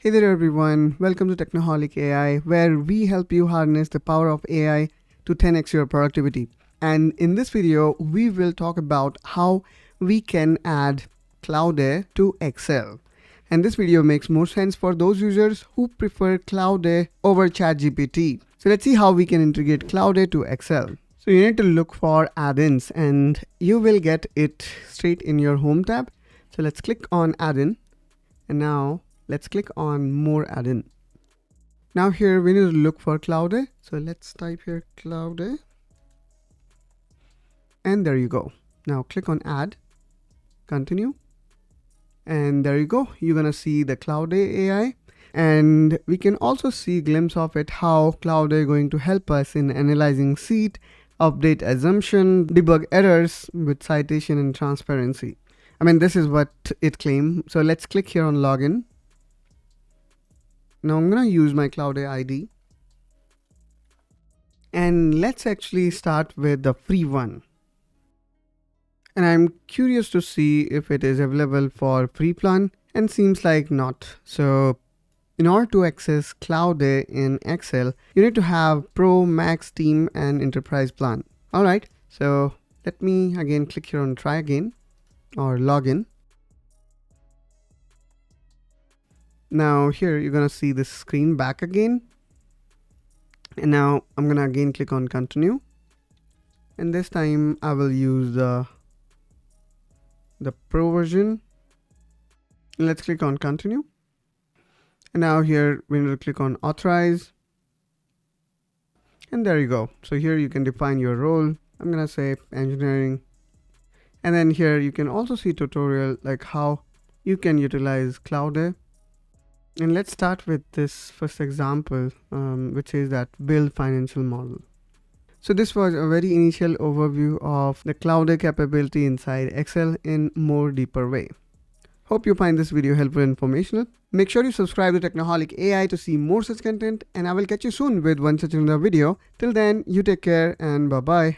Hey there everyone, welcome to Technaholic AI, where we help you harness the power of AI to 10x your productivity. And in this video, we will talk about how we can add Claude AI to Excel. And this video makes more sense for those users who prefer Claude AI over ChatGPT. So let's see how we can integrate Claude AI to Excel. So you need to look for add-ins and you will get it straight in your home tab. So let's click on add-in, and now let's click on more add-in. Now here we need to look for Claude AI. So let's type here Claude AI. And there you go. Now click on add, continue. And there you go. You're gonna see the Claude AI. And we can also see a glimpse of it, how Claude AI is going to help us in analyzing seat, update assumption, debug errors with citation and transparency. I mean, this is what it claimed. So let's click here on login. Now I'm going to use my Claude AI ID. And let's actually start with the free one. And I'm curious to see if it is available for free plan, and seems like not. So in order to access Claude AI in Excel, you need to have Pro, Max, Team, and Enterprise plan. All right, so let me again click here on try again or login. Now here you're gonna see this screen back again. And now I'm gonna again click on continue. And this time I will use the Pro version. Let's click on continue. And now here we need to click on authorize. And there you go. So here you can define your role. I'm gonna say engineering. And then here you can also see tutorial like how you can utilize Claude AI. And let's start with this first example, which is that build financial model. So this was a very initial overview of the Claude AI capability inside Excel in more deeper way. Hope you find this video helpful and informational. Make sure you subscribe to Technaholic AI to see more such content, and I will catch you soon with one such another video. Till then, you take care and bye-bye.